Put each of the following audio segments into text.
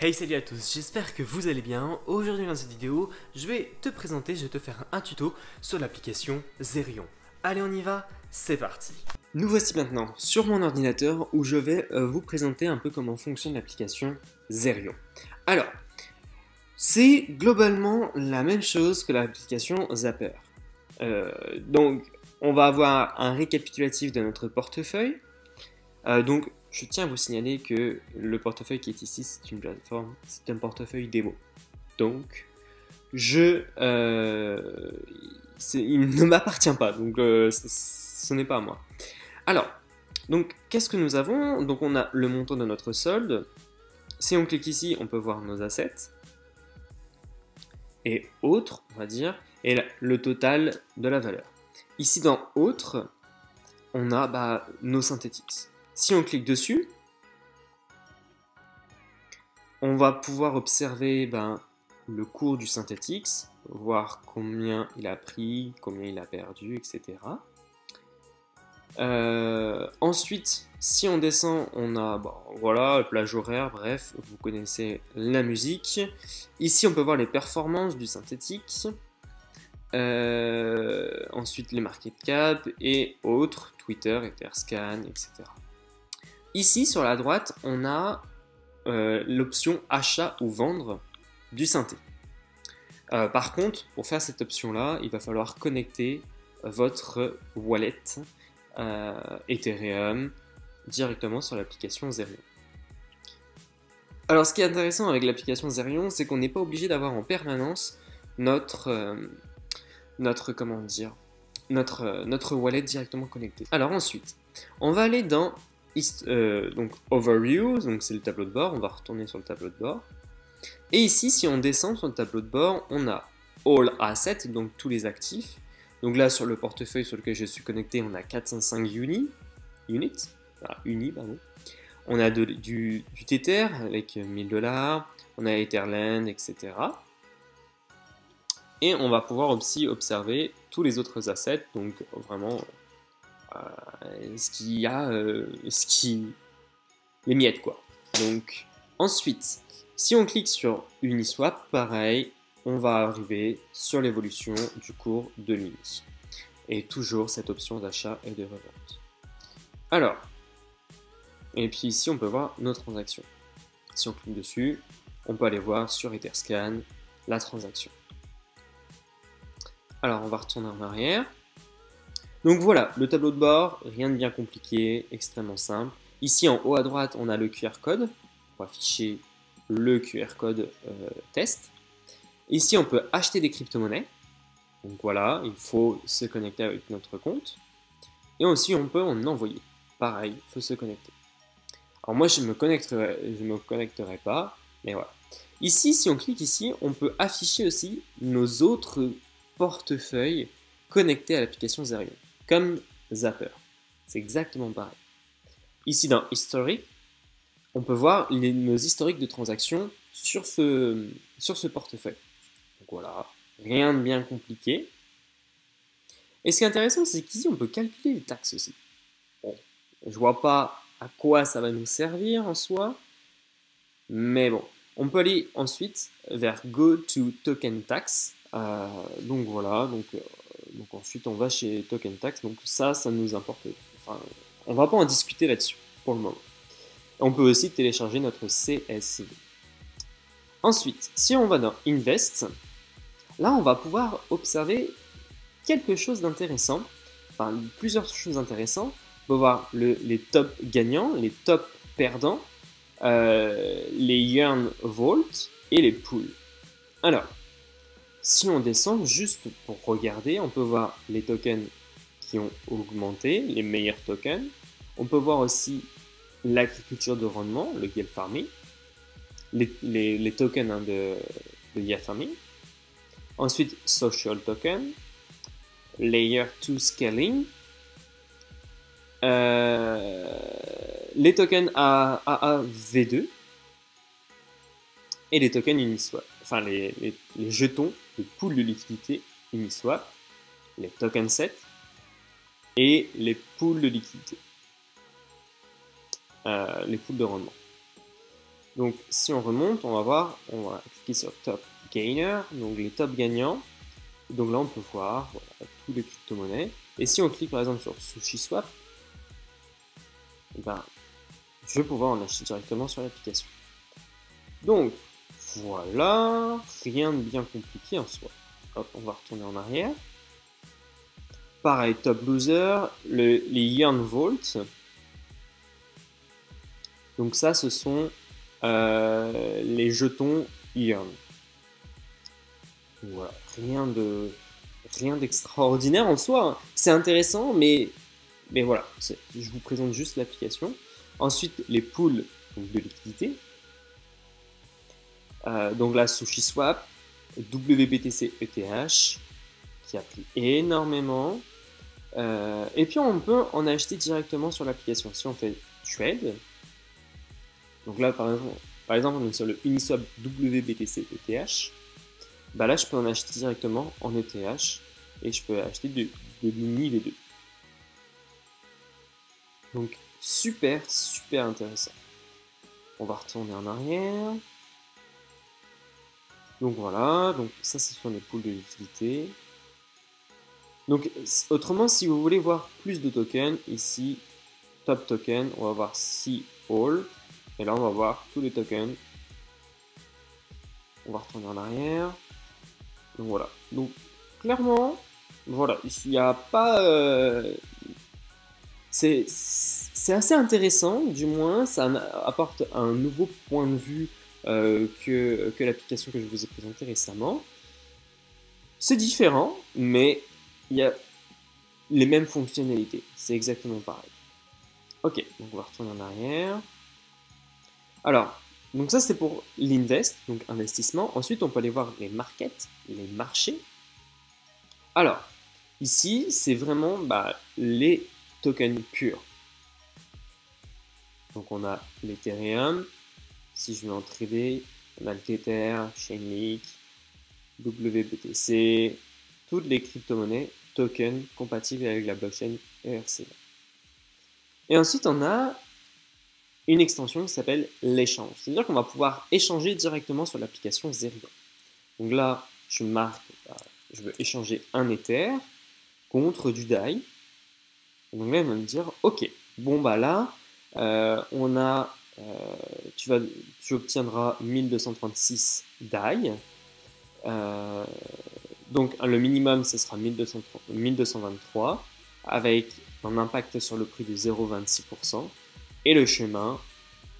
Hey, salut à tous, j'espère que vous allez bien. Aujourd'hui dans cette vidéo, je vais te faire un tuto sur l'application Zerion. Allez, on y va, c'est parti. Nous voici maintenant sur mon ordinateur où je vais vous présenter un peu comment fonctionne l'application Zerion. Alors, c'est globalement la même chose que l'application Zapper. Donc, on va avoir un récapitulatif de notre portefeuille. Donc, je tiens à vous signaler que le portefeuille qui est ici, c'est une plateforme, c'est un portefeuille démo. Donc, il ne m'appartient pas, donc ce n'est pas à moi. Alors, donc, qu'est-ce que nous avons? Donc, on a le montant de notre solde. Si on clique ici, on peut voir nos assets. Et autres, on va dire, et le total de la valeur. Ici, dans autres, on a nos synthétiques. Si on clique dessus, on va pouvoir observer le cours du Synthetix, voir combien il a pris, combien il a perdu, etc. Ensuite, si on descend, on a voilà, plage horaire, bref, vous connaissez la musique. Ici, on peut voir les performances du Synthetix. Ensuite, les market cap et autres, Twitter, Etherscan, etc. Ici, sur la droite, on a l'option achat ou vendre du synthé. Par contre, pour faire cette option-là, il va falloir connecter votre wallet Ethereum directement sur l'application Zerion. Alors, ce qui est intéressant avec l'application Zerion, c'est qu'on n'est pas obligé d'avoir en permanence notre wallet directement connecté. Alors ensuite, on va aller dans donc Overview, donc c'est le tableau de bord, on va retourner sur le tableau de bord. Et ici, si on descend sur le tableau de bord, on a All Assets, donc tous les actifs. Donc là, sur le portefeuille sur lequel je suis connecté, on a 405 units. On a du Tether avec 1000 $, on a Etherland, etc. Et on va pouvoir aussi observer tous les autres assets, donc vraiment les miettes quoi. Donc ensuite, si on clique sur Uniswap, pareil, on va arriver sur l'évolution du cours de l'Uni. Et toujours cette option d'achat et de revente. Alors, et puis ici on peut voir nos transactions. Si on clique dessus, on peut aller voir sur Etherscan la transaction. Alors on va retourner en arrière. Donc voilà, le tableau de bord, rien de bien compliqué, extrêmement simple. Ici en haut à droite, on a le QR code pour afficher le QR code test. Ici, on peut acheter des crypto-monnaies. Donc voilà, il faut se connecter avec notre compte. Et aussi, on peut en envoyer. Pareil, il faut se connecter. Alors moi, je ne me connecterai pas, mais voilà. Ici, si on clique ici, on peut afficher aussi nos autres portefeuilles connectés à l'application Zerion, comme Zapper. C'est exactement pareil. Ici, dans History, on peut voir nos historiques de transactions sur ce portefeuille. Donc voilà, rien de bien compliqué. Et ce qui est intéressant, c'est qu'ici, on peut calculer les taxes aussi. Bon, je vois pas à quoi ça va nous servir en soi, mais bon, on peut aller ensuite vers Go to Token Tax. Donc voilà, donc ensuite on va chez Token Tax, donc ça nous importe. Enfin, on va pas en discuter là-dessus pour le moment. On peut aussi télécharger notre CSV. Ensuite, si on va dans Invest, là on va pouvoir observer quelque chose d'intéressant, enfin plusieurs choses intéressantes. On peut voir les top gagnants, les top perdants, les Yearn Vault et les pools. Alors, si on descend juste pour regarder, on peut voir les tokens qui ont augmenté, les meilleurs tokens. On peut voir aussi l'agriculture de rendement, le yield farming, les tokens de yield farming. Ensuite, social token, layer 2 scaling, les tokens AAV2 et les tokens Uniswap, enfin les jetons de pool de liquidité Uniswap, les tokens 7 et les pools de liquidité, les pools de rendement. Donc si on remonte, on va voir, on va cliquer sur Top Gainer, donc les top gagnants. Donc là, on peut voir voilà, tous les crypto-monnaies. Et si on clique par exemple sur SushiSwap, eh ben, je vais pouvoir en acheter directement sur l'application. Donc voilà, rien de bien compliqué en soi. Hop, on va retourner en arrière. Pareil, Top Loser, les Yearn Vault. Donc ça, ce sont les jetons Yearn. Voilà, rien d'extraordinaire en soi, hein. C'est intéressant, mais voilà, je vous présente juste l'application. Ensuite, les pools donc de liquidité. Donc là, SushiSwap, WBTC ETH, qui a pris énormément. Et puis on peut en acheter directement sur l'application. Si on fait trade, donc là par exemple on est sur le Uniswap WBTC ETH, bah là je peux en acheter directement en ETH et je peux acheter de l'Uni V2. Donc super intéressant. On va retourner en arrière. Donc voilà, donc ça ce sont les pools de liquidité. Donc autrement, si vous voulez voir plus de tokens, ici, Top Token, on va voir See All. Et là, on va voir tous les tokens. On va retourner en arrière. Donc voilà. Donc clairement, voilà, il n'y a pas... c'est assez intéressant, du moins, ça apporte un nouveau point de vue que l'application que je vous ai présentée récemment. C'est différent, mais il y a les mêmes fonctionnalités. C'est exactement pareil. Ok, donc on va retourner en arrière. Alors, donc ça c'est pour l'invest, donc investissement. Ensuite, on peut aller voir les markets, les marchés. Alors, ici, c'est vraiment les tokens purs. Donc on a l'Ethereum. Si je vais en trader, on a le Tether, Chainlink, WBTC, toutes les crypto-monnaies tokens compatibles avec la blockchain ERC20. Et ensuite, on a une extension qui s'appelle l'échange. C'est-à-dire qu'on va pouvoir échanger directement sur l'application Zerion. Donc là, je marque, je veux échanger un Ether contre du DAI. Donc là, il va me dire, ok, bon bah là, on a, tu obtiendras 1236 DAI. Donc le minimum, ce sera 1223 avec un impact sur le prix de 0,26%. Et le chemin,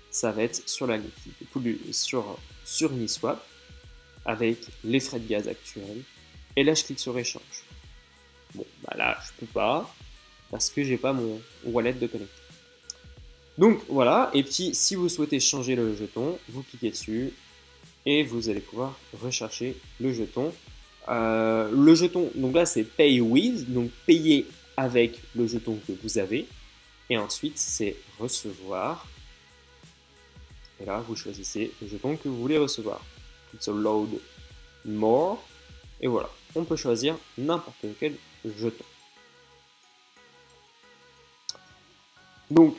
ça va être sur la liquidité, sur Uniswap, avec les frais de gaz actuels. Et là, je clique sur échange. Bon, bah là, je peux pas, parce que j'ai pas mon wallet de connecté. Donc voilà, et puis si vous souhaitez changer le jeton, vous cliquez dessus, et vous allez pouvoir rechercher le jeton. Donc là, c'est Pay With, donc payer avec le jeton que vous avez. Et ensuite, c'est recevoir. Et là, vous choisissez le jeton que vous voulez recevoir. Clique sur Load More. Et voilà, on peut choisir n'importe quel jeton. Donc,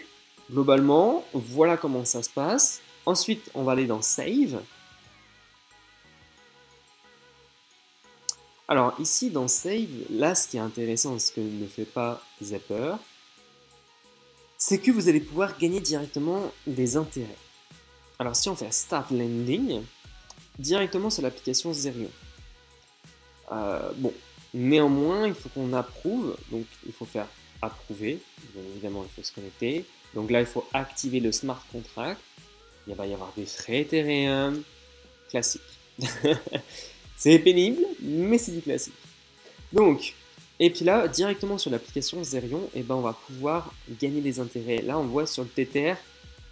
globalement, voilà comment ça se passe. Ensuite, on va aller dans Save. Alors ici, dans Save, là, ce qui est intéressant, ce que ne fait pas Zapper, c'est que vous allez pouvoir gagner directement des intérêts. Alors si on fait Start Lending, directement sur l'application Zerion. Bon, néanmoins, il faut qu'on approuve, donc il faut faire approuver, bien évidemment il faut se connecter. Donc là, il faut activer le smart contract, il va y avoir des frais Ethereum, classique. C'est pénible, mais c'est du classique. Donc, et puis là, directement sur l'application Zerion, on va pouvoir gagner des intérêts. Là, on voit sur le Tether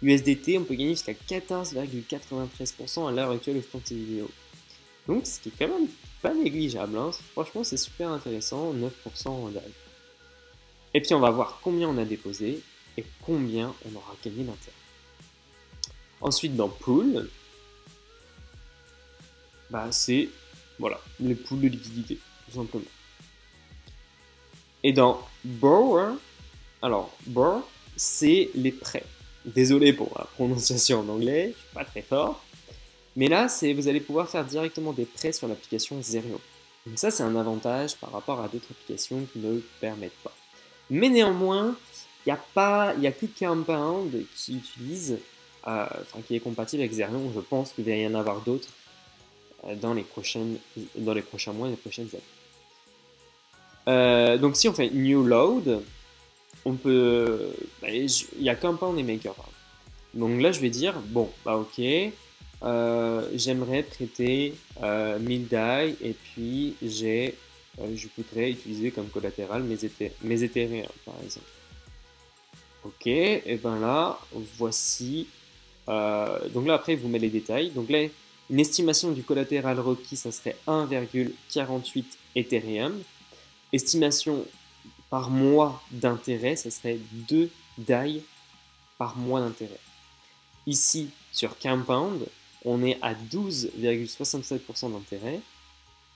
USDT, on peut gagner jusqu'à 14,93% à l'heure actuelle de cette vidéo. Donc, ce qui est quand même pas négligeable, hein. Franchement, c'est super intéressant, 9% en DAI. Et puis, on va voir combien on a déposé et combien on aura gagné d'intérêt. Ensuite, dans Pool, c'est voilà, les pools de liquidité, tout simplement. Et dans Borrower, alors Borrow, c'est les prêts. Désolé pour la prononciation en anglais, je suis pas très fort. Mais là, vous allez pouvoir faire directement des prêts sur l'application Zerion. Donc ça, c'est un avantage par rapport à d'autres applications qui ne le permettent pas. Mais néanmoins, il n'y a que Compound qui utilise, qui est compatible avec Zerion. Je pense qu'il va y en avoir d'autres dans les prochains mois et les prochaines années. Donc si on fait New Load, on peut, il y a Compound et Maker. Donc là, je vais dire, bon, bah ok, j'aimerais prêter 1000 DAI et puis je voudrais utiliser comme collatéral mes Ethereum, par exemple. Ok, et ben là, voici. Donc là, après, vous mettez les détails. Donc là, une estimation du collatéral requis, ça serait 1,48 Ethereum. Estimation par mois d'intérêt, ça serait 2 DAI par mois d'intérêt. Ici, sur Compound, on est à 12,67% d'intérêt,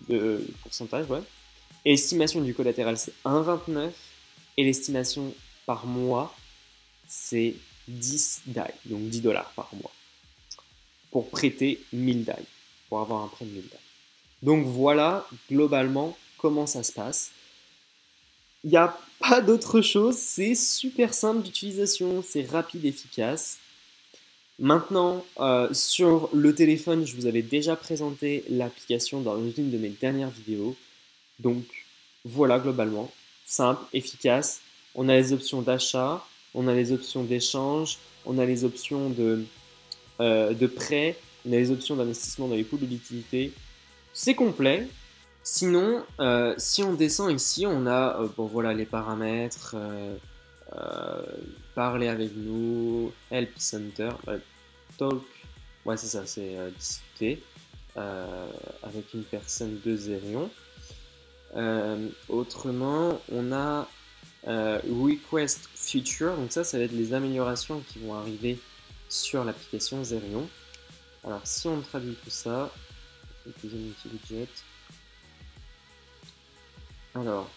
de pourcentage, ouais. Et l'estimation du collatéral, c'est 1,29. Et l'estimation par mois, c'est 10 DAI, donc 10 dollars par mois, pour prêter 1000 DAI, pour avoir un prêt de 1000 DAI. Donc voilà, globalement, comment ça se passe. Il n'y a pas d'autre chose, c'est super simple d'utilisation, c'est rapide, efficace. Maintenant, sur le téléphone, je vous avais déjà présenté l'application dans une de mes dernières vidéos. Donc voilà, globalement, simple, efficace. On a les options d'achat, on a les options d'échange, on a les options de prêt, on a les options d'investissement dans les pools de liquidité. C'est complet. Sinon, si on descend ici, on a bon, voilà, les paramètres, parler avec nous, help center, talk, ouais c'est ça, c'est discuter avec une personne de Zerion. Autrement, on a request feature, donc ça va être les améliorations qui vont arriver sur l'application Zerion. Alors si on traduit tout ça, budget. Alors,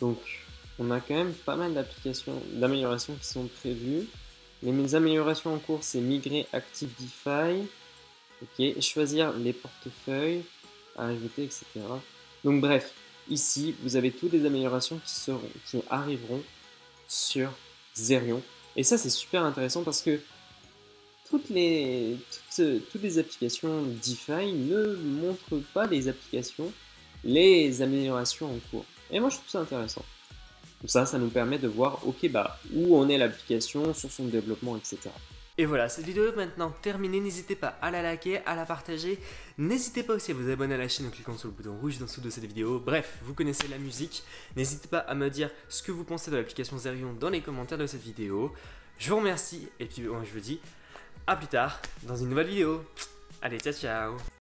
donc on a quand même pas mal d'améliorations qui sont prévues. Les améliorations en cours, c'est migrer Active DeFi, ok, choisir les portefeuilles, ajouter, etc. Donc bref, ici, vous avez toutes les améliorations qui arriveront sur Zerion. Et ça, c'est super intéressant parce que toutes les applications DeFi ne montrent pas les améliorations en cours. Et moi, je trouve ça intéressant. Comme ça nous permet de voir, ok, bah, où en est l'application, sur son développement, etc. Et voilà, cette vidéo est maintenant terminée. N'hésitez pas à la liker, à la partager. N'hésitez pas aussi à vous abonner à la chaîne en cliquant sur le bouton rouge en dessous de cette vidéo. Bref, vous connaissez la musique. N'hésitez pas à me dire ce que vous pensez de l'application Zerion dans les commentaires de cette vidéo. Je vous remercie et puis je vous dis à plus tard dans une nouvelle vidéo. Allez, ciao ciao.